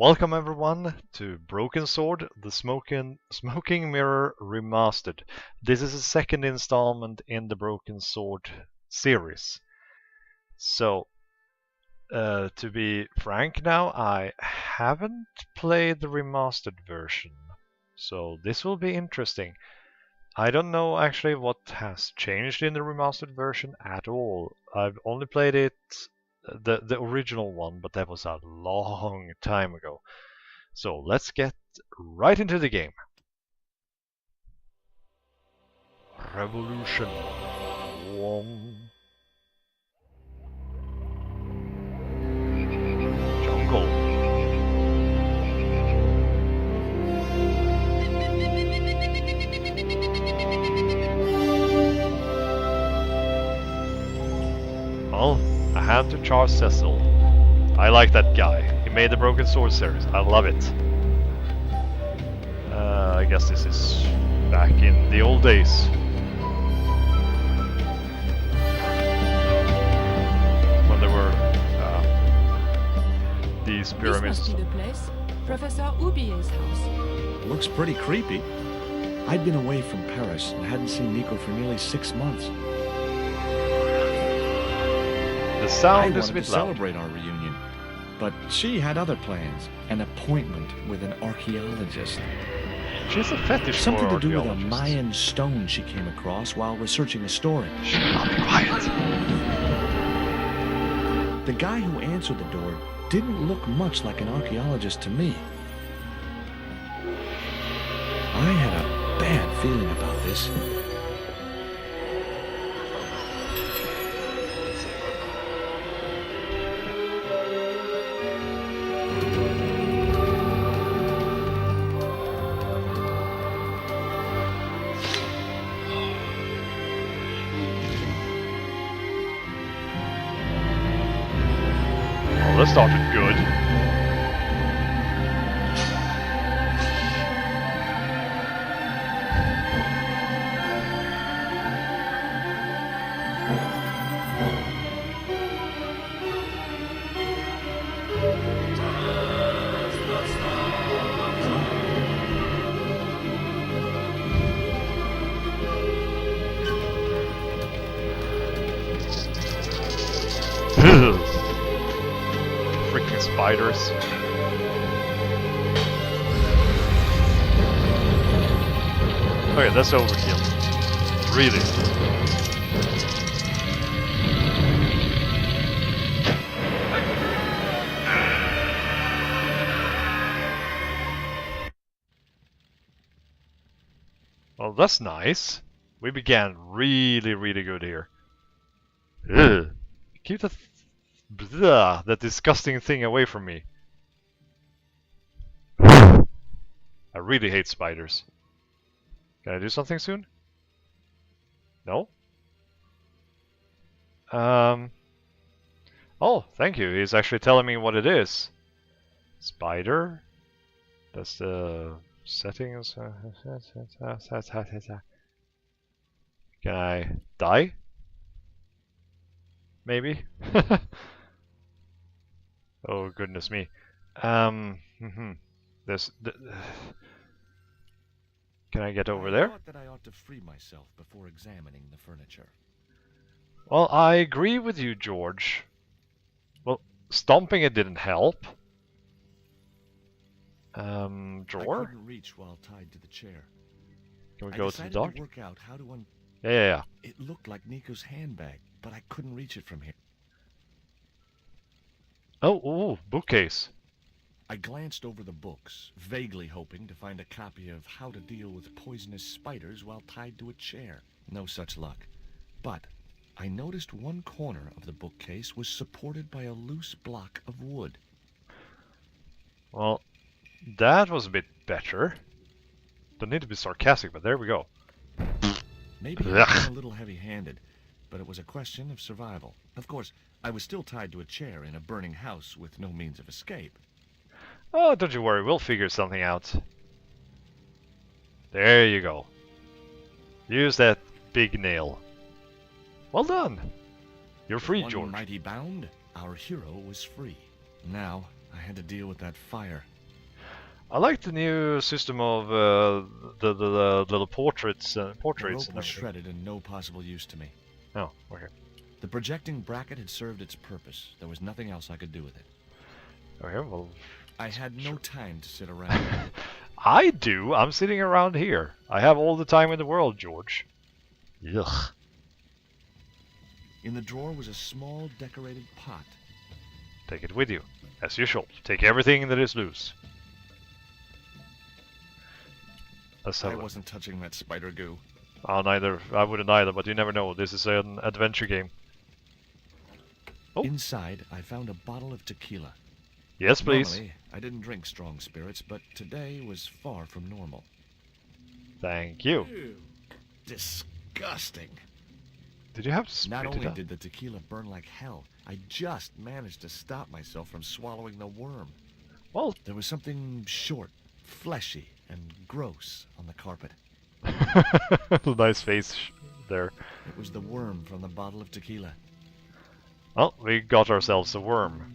Welcome everyone to Broken Sword, the Smoking Mirror Remastered. This is the second installment in the Broken Sword series. So, to be frank now, I haven't played the remastered version. So this will be interesting. I don't know actually what has changed in the remastered version at all. I've only played it the original one, but that was a long time ago. So let's get right into the game. Revolution. Jungle. Well, a hand to Charles Cecil. I like that guy. He made the Broken Sword series. I love it. I guess this is back in the old days. When there were these pyramids. This must be the place. Professor Oubier's house. Looks pretty creepy. I'd been away from Paris and hadn't seen Nico for nearly 6 months. The sound I is a wanted bit to loud. celebrate our reunion, but she had other plans. An appointment with an archaeologist. She's a fetish Something for to do with a archaeologists. Mayan stone she came across while researching a story. Shut up, be quiet. The guy who answered the door didn't look much like an archaeologist to me. I had a bad feeling about this. Well, that started good. Freaking spiders. Okay, that's overkill. Really. Well, that's nice. We began really good here. Ugh. Keep that disgusting thing away from me. I really hate spiders. Can I do something soon? No? Oh, thank you. He's actually telling me what it is. Spider. That's the settings. Can I die? Maybe? Oh, goodness me. This. Can I get over there? I thought that I ought to free myself before examining the furniture. Well, I agree with you, George. Well, stomping it didn't help. I Drawer? couldn't reach while tied to the chair. Can we I go to the decided dark? to work out how to Yeah. It looked like Nico's handbag, but I couldn't reach it from here. Oh, ooh, bookcase. I glanced over the books, vaguely hoping to find a copy of How to Deal with Poisonous Spiders While Tied to a Chair. No such luck. But I noticed one corner of the bookcase was supported by a loose block of wood. Well, that was a bit better. Don't need to be sarcastic, but there we go. Maybe I've been a little heavy-handed, but it was a question of survival. Of course, I was still tied to a chair in a burning house with no means of escape. Oh, don't you worry, we'll figure something out. There you go. Use that big nail. Well done. You're free, One George. mighty bound, our hero was free. Now, I had to deal with that fire. I like the new system of the little portraits The portraits rope and was everything. shredded and no possible use to me. Oh, okay. The projecting bracket had served its purpose. There was nothing else I could do with it. Okay, well, I had no time to sit around. I do. I'm sitting around here. I have all the time in the world, George. Yuck. In the drawer was a small decorated pot. Take it with you, as usual. Take everything that is loose. Let's have I a look. wasn't touching that spider goo. Oh, neither. I wouldn't either, but you never know. This is an adventure game. Oh. Inside, I found a bottle of tequila. Yes, please. Normally, I didn't drink strong spirits, but today was far from normal. Thank you. Ew. Disgusting. Did you have to spit Not it only out? did the tequila burn like hell, I just managed to stop myself from swallowing the worm. Well, There was something short, fleshy, and gross on the carpet. nice face there. It was the worm from the bottle of tequila. Well, we got ourselves a worm.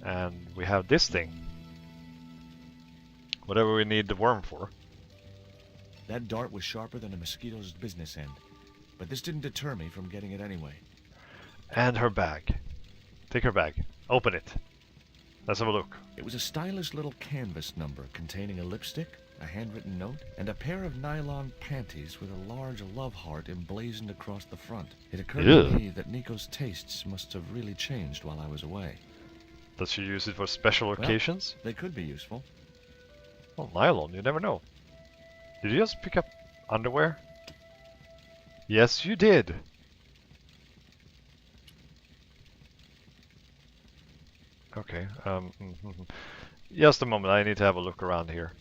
And we have this thing. Whatever we need the worm for. That dart was sharper than a mosquito's business end, but this didn't deter me from getting it anyway. And her bag. Take her bag. Open it. Let's have a look. It was a stylish little canvas number containing a lipstick, a handwritten note, and a pair of nylon panties with a large love heart emblazoned across the front. It occurred to Ew. me that Nico's tastes must have really changed while I was away. Does she use it for special occasions? They could be useful. Well, nylon, you never know. Did you just pick up underwear? Yes, you did. Okay, just a moment, I need to have a look around here.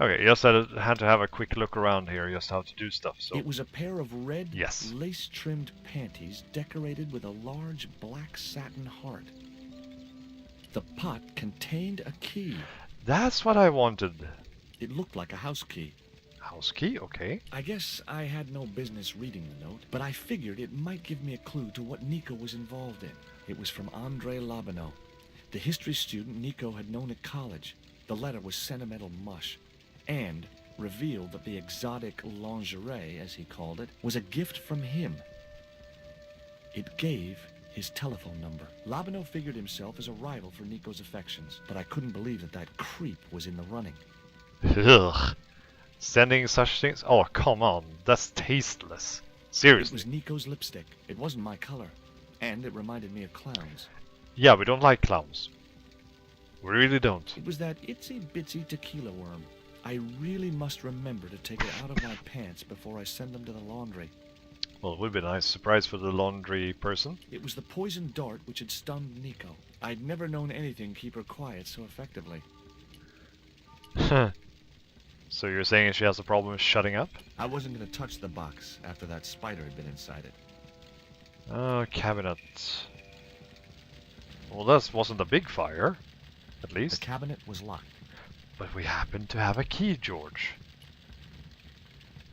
Okay, just had to have a quick look around here, just how to do stuff, so... It was a pair of red, Yes. lace-trimmed panties decorated with a large black satin heart. The pot contained a key. That's what I wanted. It looked like a house key. House key, okay. I guess I had no business reading the note, but I figured it might give me a clue to what Nico was involved in. It was from Andre Labanau, the history student Nico had known at college. The letter was sentimental mush, and revealed that the exotic lingerie, as he called it, was a gift from him. It gave his telephone number. Labanau figured himself as a rival for Nico's affections, but I couldn't believe that that creep was in the running. Ugh. Sending such things? Oh, come on. That's tasteless. It Seriously. was Nico's lipstick. It wasn't my color, and it reminded me of clowns. Yeah, we don't like clowns. We really don't. It was that itsy-bitsy tequila worm. I really must remember to take it out of my pants before I send them to the laundry. Well, it would be a nice surprise for the laundry person. It was the poison dart which had stunned Nico. I'd never known anything keep her quiet so effectively. So you're saying she has a problem shutting up? I wasn't going to touch the box after that spider had been inside it. Oh, cabinet. Well, that wasn't a big fire, at The least. cabinet was locked. But we happen to have a key, George.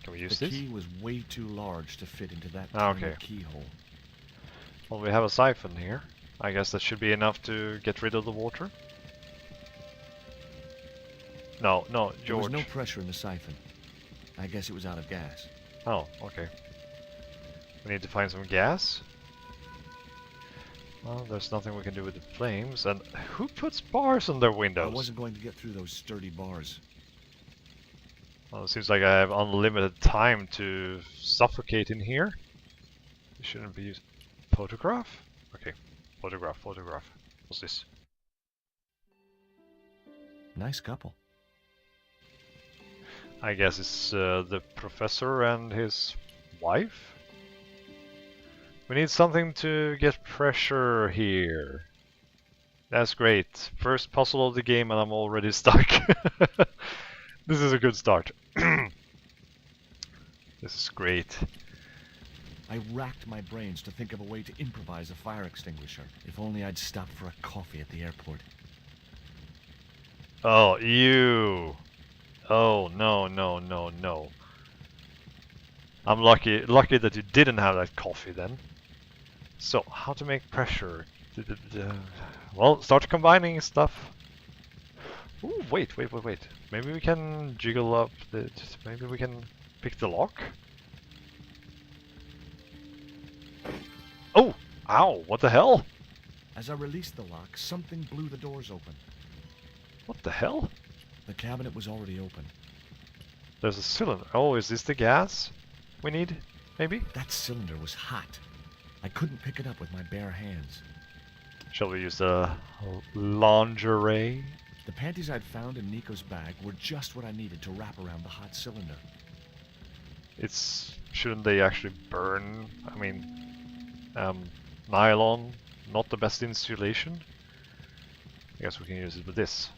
Can we use The this? key was way too large to fit into that Ah, tiny okay. keyhole. Well, we have a siphon here. I guess that should be enough to get rid of the water. No, no, There was George. no pressure in the siphon. I guess it was out of gas. Oh, okay. We need to find some gas. Well, there's nothing we can do with the flames. And who puts bars on their I windows? wasn't going to get through those sturdy bars. Well, it seems like I have unlimited time to suffocate in here. It shouldn't be used. Photograph? Okay. Photograph. What's this? Nice couple. I guess it's the professor and his wife? We need something to get pressure here. That's great. First puzzle of the game and I'm already stuck. This is a good start. This is great. I racked my brains to think of a way to improvise a fire extinguisher. If only I'd stopped for a coffee at the airport. Oh, you. Oh, no. I'm lucky that you didn't have that coffee then. So, how to make pressure? Well, start combining stuff. Ooh, wait. Maybe we can jiggle up the... Maybe we can pick the lock? Oh! Ow! What the hell? As I released the lock, something blew the doors open. What the hell? The cabinet was already open. There's a cylinder. Oh, is this the gas we need? Maybe? That cylinder was hot. I couldn't pick it up with my bare hands. Shall we use the lingerie? The panties I'd found in Nico's bag were just what I needed to wrap around the hot cylinder. Shouldn't they actually burn? I mean, nylon, not the best insulation. I guess we can use it with this.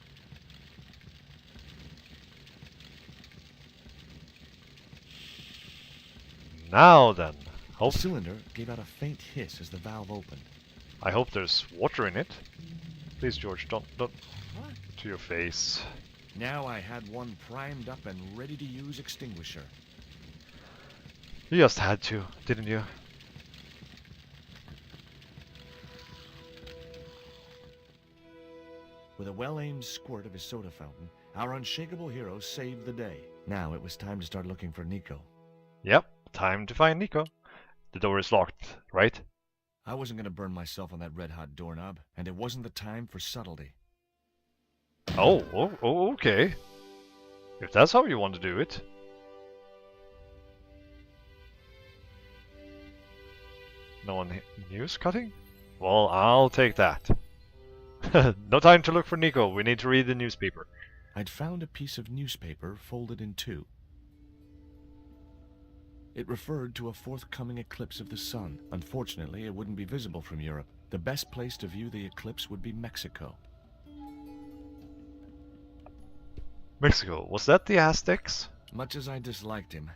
Now then, The cylinder gave out a faint hiss as the valve opened. I hope there's water in it. Please, George, don't to your face. Now I had one primed up and ready to use extinguisher. You just had to, didn't you? With a well-aimed squirt of his soda fountain, our unshakable hero saved the day. Now it was time to start looking for Nico. Yep, time to find Nico. The door is locked, right? I wasn't going to burn myself on that red-hot doorknob, and it wasn't the time for subtlety. Oh, okay. If that's how you want to do it. No one news cutting? Well, I'll take that. No time to look for Nico. We need to read the newspaper. I'd found a piece of newspaper folded in two. It referred to a forthcoming eclipse of the sun. Unfortunately, it wouldn't be visible from Europe. The best place to view the eclipse would be Mexico. Mexico, was that the Aztecs? Much as I disliked him,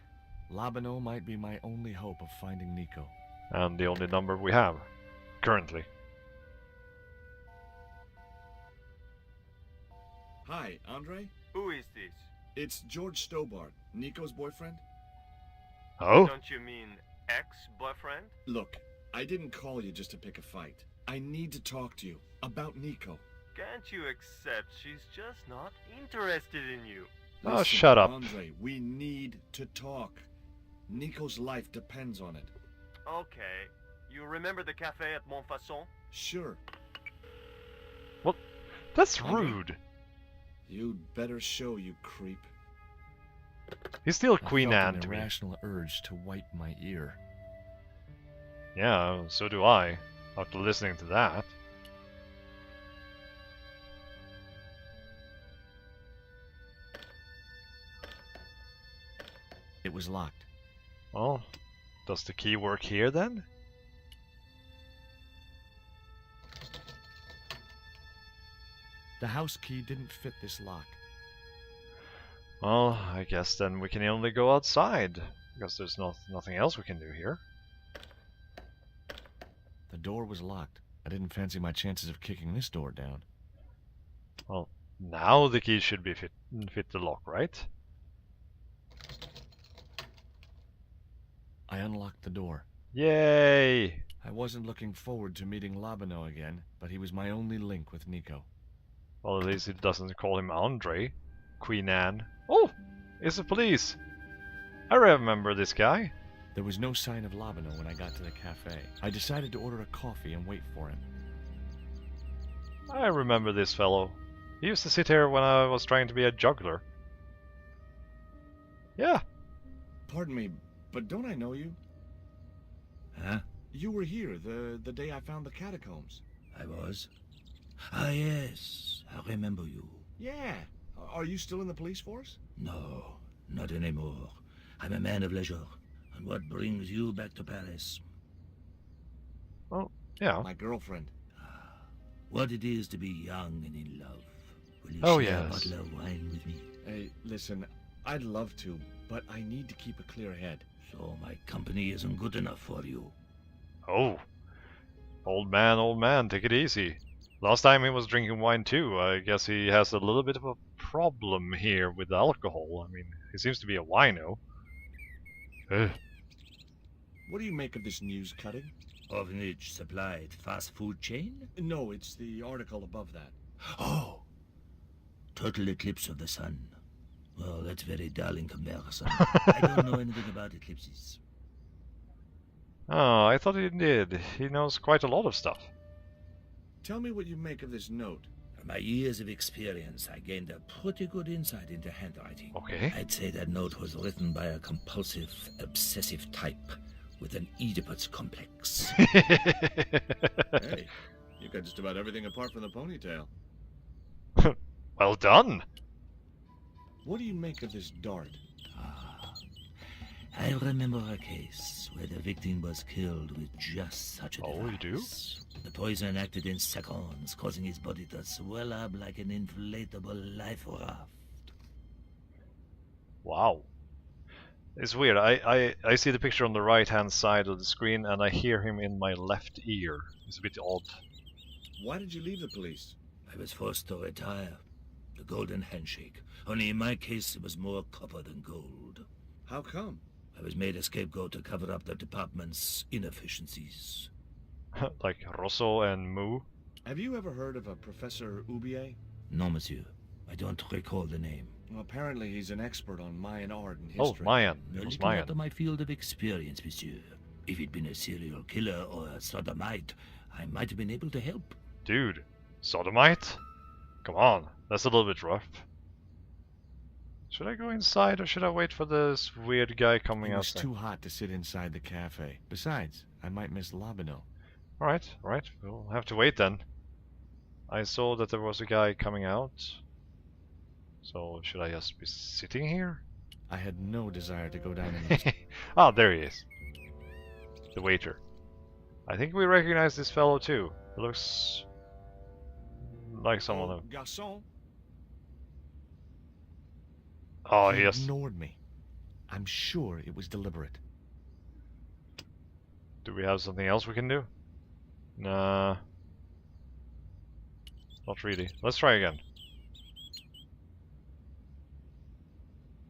Labano might be my only hope of finding Nico. And the only number we have, currently. Hi, Andre? Who is this? It's George Stobbart, Nico's boyfriend. Oh? Don't you mean ex-boyfriend? Look, I didn't call you just to pick a fight. I need to talk to you about Nico. Can't you accept she's just not interested in you? Oh, Listen, shut up. Andre, we need to talk. Nico's life depends on it. Okay. You remember the cafe at Montfaucon? Sure. Well, that's Andre? rude. You'd better show, you creep. He's still I Queen felt Anne an to me. irrational urge to wipe my ear. Yeah, so do I, after listening to that. It was locked. Well, does the key work here then? The house key didn't fit this lock. Well, I guess then we can only go outside, because there's nothing else we can do here. The door was locked. I didn't fancy my chances of kicking this door down. Well, now the key should be fit the lock, right? I unlocked the door. Yay! I wasn't looking forward to meeting Labano again, but he was my only link with Nico. Well, at least it doesn't call him Andre. Queen Anne. Oh! It's the police! I remember this guy. There was no sign of Labano when I got to the cafe. I decided to order a coffee and wait for him. I remember this fellow. He used to sit here when I was trying to be a juggler. Yeah. Pardon me, but don't I know you? Huh? You were here the day I found the catacombs. I was? Ah, yes. I remember you. Yeah. Are you still in the police force? No, not anymore. I'm a man of leisure. And what brings you back to Paris? Well, yeah. My girlfriend. What it is to be young and in love. Will you Oh, share a yes. bottle of wine with me? Hey, listen, I'd love to, but I need to keep a clear head. So my company isn't good enough for you. Oh. Old man, take it easy. Last time he was drinking wine too. I guess he has a little bit of a problem here with alcohol. I mean, he seems to be a wino. Ugh. What do you make of this news cutting? Orphanage supplied fast food chain? No, it's the article above that. Oh! total eclipse of the sun. Well, that's very dull in comparison. I don't know anything about eclipses. Oh, I thought he did. He knows quite a lot of stuff. Tell me what you make of this note. From my years of experience, I gained a pretty good insight into handwriting. Okay. I'd say that note was written by a compulsive, obsessive type with an Oedipus complex. Hey, you got just about everything apart from the ponytail. Well done. What do you make of this dart? I remember a case where the victim was killed with just such a device. Oh, you do? The poison acted in seconds, causing his body to swell up like an inflatable life raft. Wow. It's weird. I see the picture on the right-hand side of the screen, and I hear him in my left ear. It's a bit odd. Why did you leave the police? I was forced to retire. The golden handshake. Only in my case, it was more copper than gold. How come? I was made a scapegoat to cover up the department's inefficiencies. Like Rosso and Moo. Have you ever heard of a Professor Oubier? No, monsieur. I don't recall the name. Well, apparently he's an expert on Mayan art and Oh, history. Mayan. A It was little out Mayan. of my field of experience, monsieur. If he'd been a serial killer or a sodomite, I might have been able to help. Dude, sodomite? Come on, that's a little bit rough. Should I go inside or should I wait for this weird guy coming It was outside? too hot to sit inside the cafe. Besides, I might miss Labino. Alright, we'll have to wait then. I saw that there was a guy coming out. So should I just be sitting here? I had no desire to go down in this. Ah, there he is. The waiter. I think we recognize this fellow too. He looks like someone Oh, of... garçon. Oh, He yes. ignored me. I'm sure it was deliberate. Do we have something else we can do? Nah. Not really. Let's try again.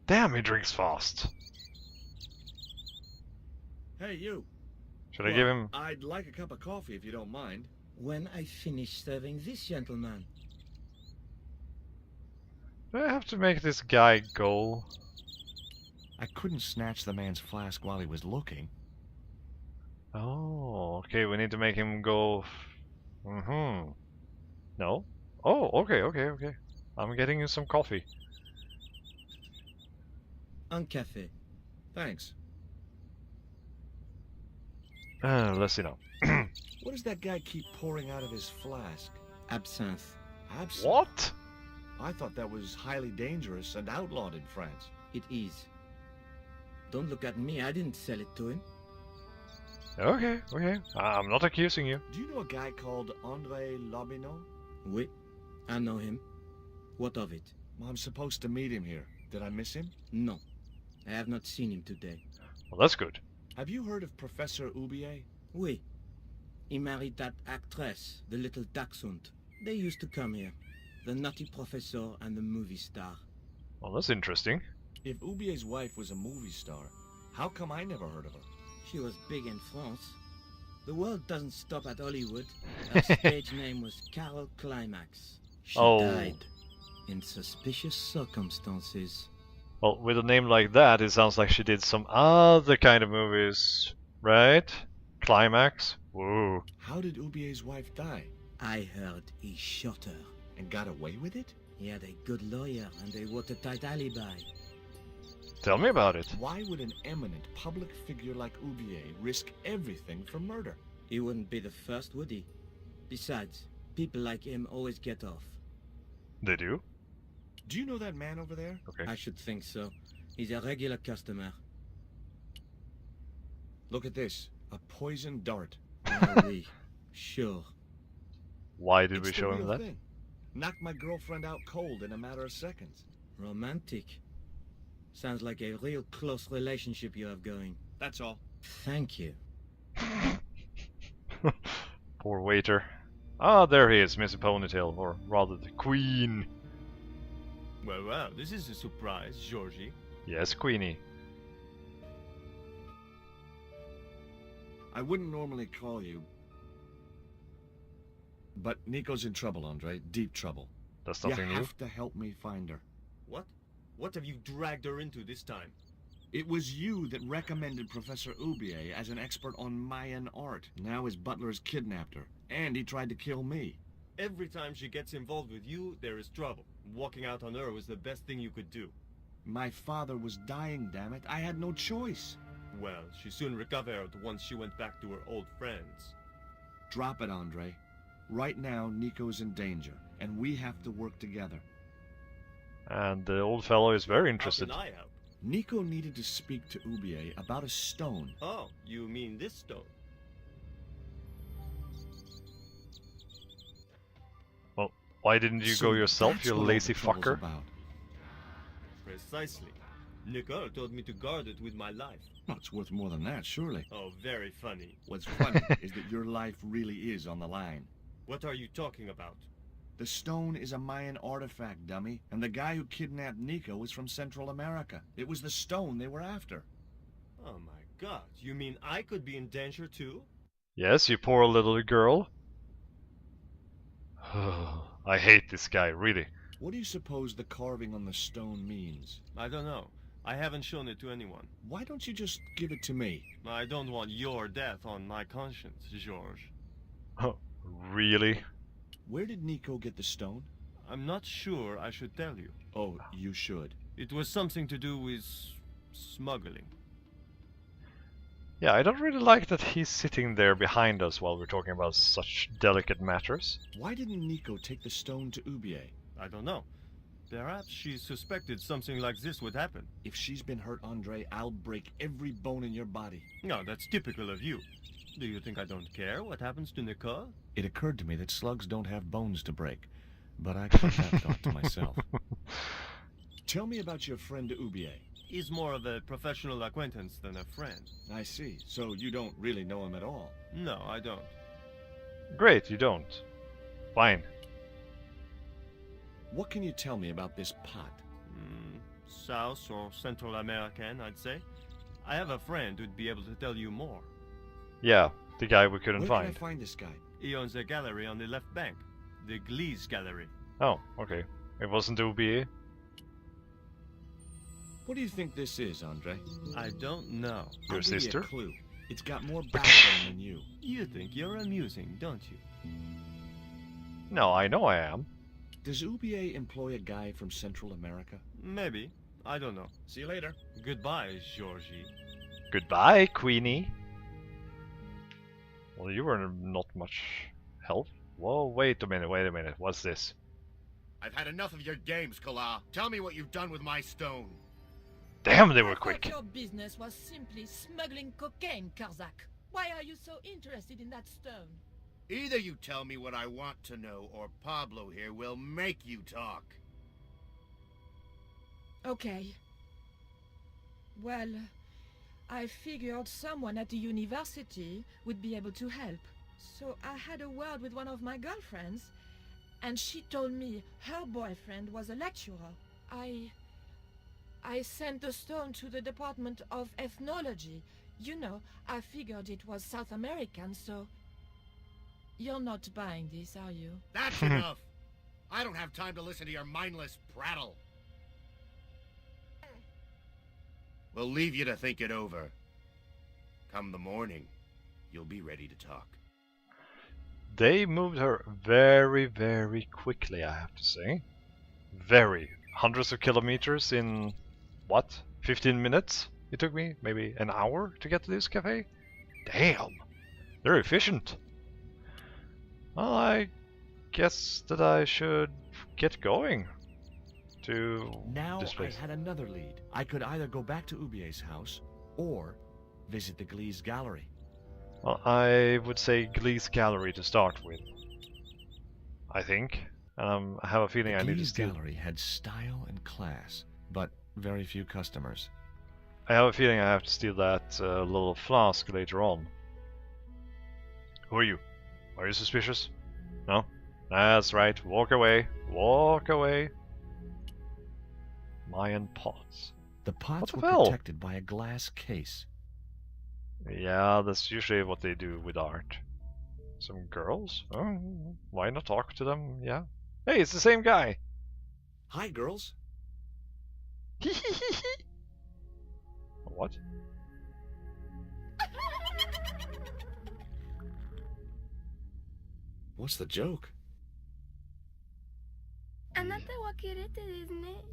Damn, he drinks fast. Hey, you. Should I give him... I'd like a cup of coffee if you don't mind. When I finish serving this gentleman. Do I have to make this guy go? I couldn't snatch the man's flask while he was looking. Oh, okay, we need to make him go... Mm-hmm. No? Oh, okay. I'm getting you some coffee. Un café. Thanks. Let's see now. What does that guy keep pouring out of his flask? Absinthe. Absinthe? What? I thought that was highly dangerous and outlawed in France. It is. Don't look at me, I didn't sell it to him. Okay. I'm not accusing you. Do you know a guy called André Lobineau? Oui, I know him. What of it? Well, I'm supposed to meet him here. Did I miss him? No, I have not seen him today. Well, that's good. Have you heard of Professor Oubier? Oui. He married that actress, the little dachshund. They used to come here. The nutty professor and the movie star. Well, that's interesting. If Oubier's wife was a movie star, how come I never heard of her? She was big in France. The world doesn't stop at Hollywood. Her stage name was Carol Climax. She died in suspicious circumstances. Well, with a name like that, it sounds like she did some other kind of movies, right? Climax? Whoa. How did Oubier's wife die? I heard he shot her. And got away with it? He had a good lawyer and a watertight alibi. Tell me about it. Why would an eminent public figure like Oubier risk everything for murder? He wouldn't be the first, would he? Besides, people like him always get off. They do? Do you know that man over there? Okay. I should think so. He's a regular customer. Look at this. A poison dart. Ah, oui. Sure. Why did It's we the show him real that? thing. Knocked my girlfriend out cold in a matter of seconds. Romantic. Sounds like a real close relationship you have going. That's all. Thank you. Poor waiter. Ah, there he is, Mr. Ponytail, or rather the Queen. Well, this is a surprise, Georgie. Yes, Queenie. I wouldn't normally call you. But Nico's in trouble, Andre. Deep trouble. That's You nothing new. have to help me find her. What? What have you dragged her into this time? It was you that recommended Professor Ubier as an expert on Mayan art. Now his butler has kidnapped her, and he tried to kill me. Every time she gets involved with you, there is trouble. Walking out on her was the best thing you could do. My father was dying, damn it. I had no choice. Well, she soon recovered once she went back to her old friends. Drop it, Andre. Right now, Nico's in danger, and we have to work together. And the old fellow is very How interested. can I help? Nico needed to speak to Ubier about a stone. Oh, you mean this stone? Well, why didn't you So go yourself, that's you what all lazy the trouble's fucker? about. Precisely. Nicole told me to guard it with my life. Well, it's worth more than that, surely. Oh, very funny. What's funny is that your life really is on the line. What are you talking about? The stone is a Mayan artifact, dummy, and the guy who kidnapped Nico was from Central America. It was the stone they were after. Oh my god, you mean I could be in danger too? Yes, you poor little girl. I hate this guy, really. What do you suppose the carving on the stone means? I don't know. I haven't shown it to anyone. Why don't you just give it to me? I don't want your death on my conscience, George. Oh, really? Where did Nico get the stone? I'm not sure I should tell you. Oh, you should. It was something to do with smuggling. Yeah, I don't really like that he's sitting there behind us while we're talking about such delicate matters. Why didn't Nico take the stone to Ubier? I don't know. Perhaps she suspected something like this would happen. If she's been hurt, Andre, I'll break every bone in your body. No, that's typical of you. Do you think I don't care what happens to Nicole? It occurred to me that slugs don't have bones to break, but I kept that thought to myself. Tell me about your friend Ubier. He's more of a professional acquaintance than a friend. I see. So you don't really know him at all. No, I don't. Great, you don't. Fine. What can you tell me about this pot? South or Central American, I'd say. I have a friend who'd be able to tell you more. Yeah, the guy we couldn't Where find. can I find this guy? He owns a gallery on the left bank. The Glees Gallery. Oh, okay. It wasn't UBA. What do you think this is, Andre? I don't know. Your I'll give you sister? a clue. It's got more backbone than you. You think you're amusing, don't you? No, I know I am. Does Ubier employ a guy from Central America? Maybe. I don't know. See you later. Goodbye, Georgie. Goodbye, Queenie. Well, you were not much help. Whoa, wait a minute. What's this? I've had enough of your games, Kala. Tell me what you've done with my stone. Damn, they were I thought quick. your business was simply smuggling cocaine, Karzak. Why are you so interested in that stone? Either you tell me what I want to know, or Pablo here will make you talk. Okay. Well, I figured someone at the university would be able to help. So I had a word with one of my girlfriends, and she told me her boyfriend was a lecturer. I sent the stone to the Department of Ethnology. You know, I figured it was South American, so... You're not buying this, are you? That's enough. I don't have time to listen to your mindless prattle. We'll leave you to think it over. Come the morning, you'll be ready to talk. They moved her very, very quickly, I have to say. Very. Hundreds of kilometers in, what, 15 minutes? It took me maybe an hour to get to this cafe? Damn! They're efficient. Well, I guess that I should get going to Now this I place. had another lead. I could either go back to Ubier's house, or visit the Glees Gallery. Well, I would say Glee's Gallery to start with. I think. I have a feeling The I need to Glees steal. Gallery had style and class, but very few customers. I have a feeling I have to steal that little flask later on. Who are you? Are you suspicious? No? That's right. Walk away. Walk away. Mayan pots. The pots the were hell? protected by a glass case. Yeah, that's usually what they do with art. Some girls? Oh, why not talk to them? Yeah. Hey, it's the same guy. Hi, girls. What? What's the joke? あなたはキレてですね。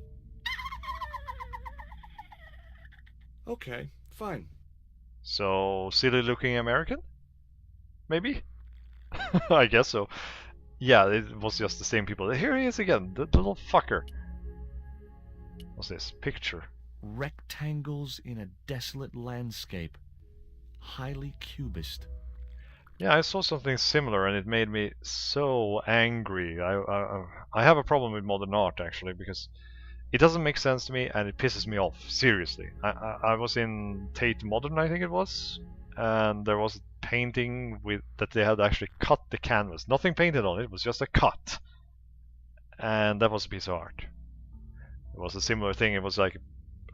Okay, fine. So, silly looking American? Maybe? I guess so. Yeah, it was just the same people. Here he is again, the little fucker. What's this? Picture. Rectangles in a desolate landscape. Highly cubist. Yeah, I saw something similar and it made me so angry. I have a problem with modern art actually because it doesn't make sense to me and it pisses me off, seriously. I was in Tate Modern, I think it was, and there was a painting with that they had actually cut the canvas. Nothing painted on it, it was just a cut. And that was a piece of art. It was a similar thing, it was like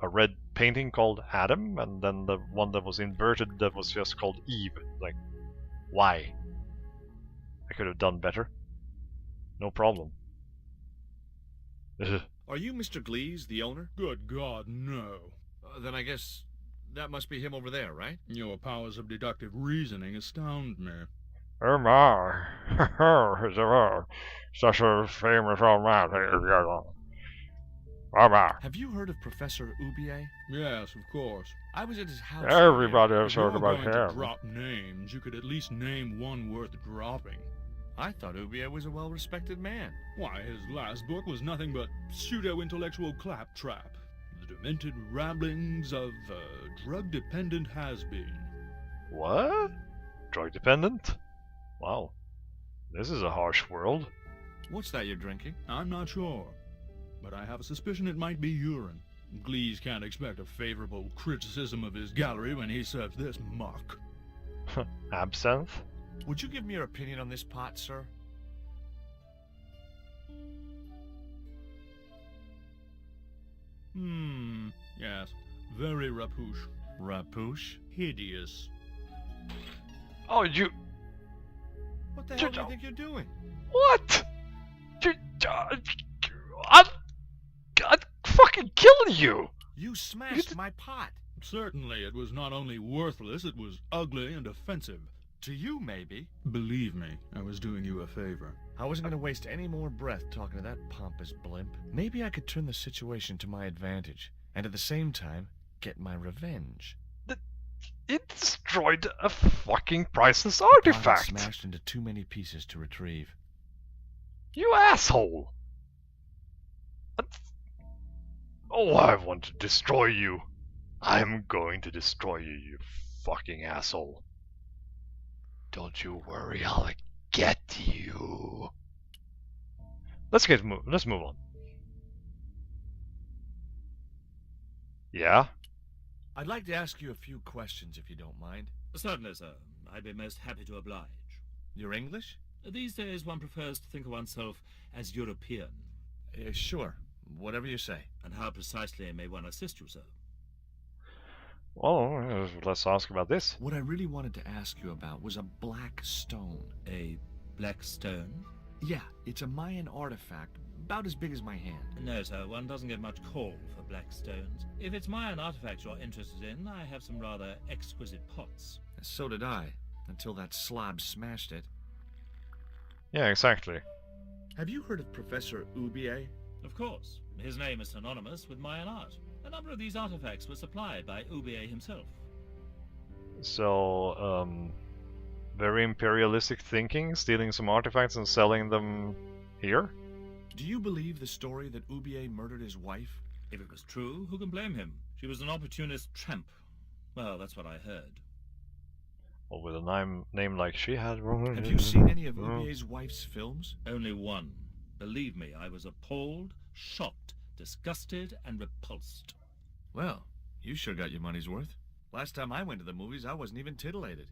a red painting called Adam, and then the one that was inverted that was just called Eve. Like, why? I could have done better. No problem. Ugh. Are you Mr. Glees, the owner? Good God, no. Then I guess that must be him over there, right? Your powers of deductive reasoning astound me. Oh my! Such a famous old man. Oh my! Have you heard of Professor Oubier? Yes, of course. I was at his house. Everybody has If you're heard about going to him. drop names, you could at least name one worth dropping. I thought Oubier was a well-respected man. Why, his last book was nothing but pseudo-intellectual claptrap. The demented ramblings of a drug-dependent has-been. What? Drug dependent? Wow. This is a harsh world. What's that you're drinking? I'm not sure, but I have a suspicion it might be urine. Glees can't expect a favorable criticism of his gallery when he serves this muck. Absinthe? Would you give me your opinion on this pot, sir? Yes. Very rapouche. Rapouche? Hideous. Oh, you... What the hell do you think you're doing? What? I'd fucking kill you! You smashed my pot. Certainly, it was not only worthless, it was ugly and offensive. To you, maybe. Believe me, I was doing you a favor. I wasn't going to waste any more breath talking to that pompous blimp. Maybe I could turn the situation to my advantage, and at the same time, get my revenge. It destroyed a fucking priceless The pot had artifact! smashed into too many pieces to retrieve. You asshole! Oh, I want to destroy you. I'm going to destroy you, you fucking asshole. Don't you worry, I'll get you. Let's move on. Yeah? I'd like to ask you a few questions, if you don't mind. Certainly, sir. I'd be most happy to oblige. You're English? These days one prefers to think of oneself as European. Sure. Whatever you say. And how precisely may one assist you, sir? Well, let's ask about this. What I really wanted to ask you about was a black stone. A black stone? Yeah, it's a Mayan artifact, about as big as my hand. No, sir, one doesn't get much call for black stones. If it's Mayan artifacts you're interested in, I have some rather exquisite pots. So did I, until that slob smashed it. Yeah, exactly. Have you heard of Professor Oubier? Of course. His name is synonymous with Mayan art. A number of these artifacts were supplied by Oubier himself. So, very imperialistic thinking, stealing some artifacts and selling them here? Do you believe the story that Oubier murdered his wife? If it was true, who can blame him? She was an opportunist tramp. Well, that's what I heard. Well, with a name like she had... Have you seen any of Oubier's wife's films? Only one. Believe me, I was appalled, shocked, disgusted, and repulsed. Well, you sure got your money's worth. Last time I went to the movies, I wasn't even titillated.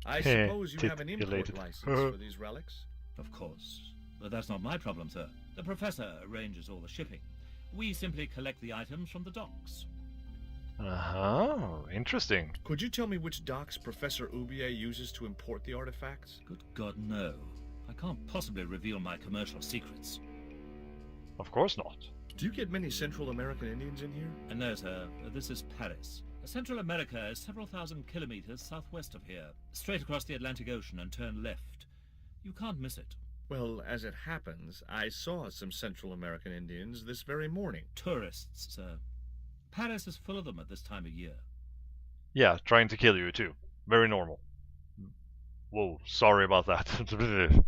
I suppose you have an import license for these relics? Of course. But that's not my problem, sir. The professor arranges all the shipping. We simply collect the items from the docks. Uh-huh, interesting. Could you tell me which docks Professor Oubier uses to import the artifacts? Good God, no. I can't possibly reveal my commercial secrets. Of course not. Do you get many Central American Indians in here? No, sir. This is Paris. Central America is several thousand kilometers southwest of here. Straight across the Atlantic Ocean and turn left. You can't miss it. Well, as it happens, I saw some Central American Indians this very morning. Tourists, sir. Paris is full of them at this time of year. Yeah, trying to kill you too. Very normal. Whoa, sorry about that.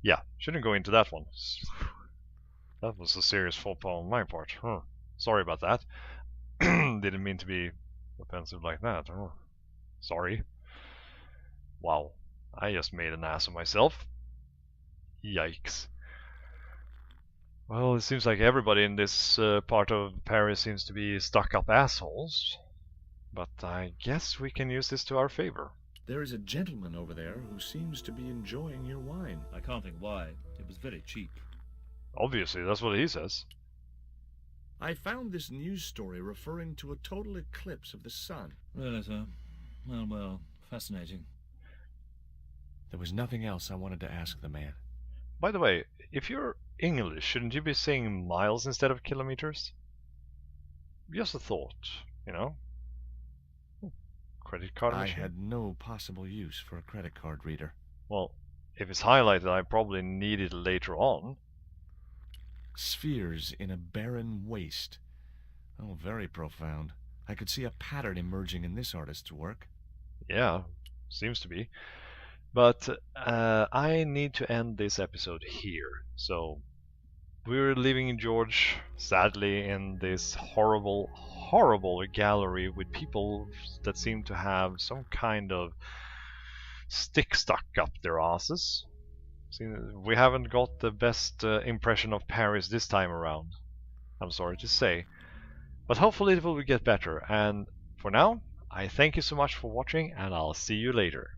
Yeah, shouldn't go into that one. That was a serious faux pas on my part. Sorry about that. Didn't mean to be offensive like that. Sorry. Wow, I just made an ass of myself. Yikes. Well, it seems like everybody in this part of Paris seems to be stuck-up assholes. But I guess we can use this to our favor. There is a gentleman over there who seems to be enjoying your wine. I can't think why. It was very cheap. Obviously, that's what he says. I found this news story referring to a total eclipse of the sun. Really, sir? Well, fascinating. There was nothing else I wanted to ask the man. By the way, if you're English, shouldn't you be saying miles instead of kilometers? Just a thought, you know? Credit card machine? I had no possible use for a credit card reader. Well, if it's highlighted, I probably need it later on. Spheres in a barren waste. Oh, very profound. I could see a pattern emerging in this artist's work. Yeah, seems to be. But I need to end this episode here. So we're leaving George, sadly, in this horrible, horrible gallery with people that seem to have some kind of stick stuck up their asses. See, we haven't got the best impression of Paris this time around, I'm sorry to say. But hopefully it will get better. And for now, I thank you so much for watching, and I'll see you later.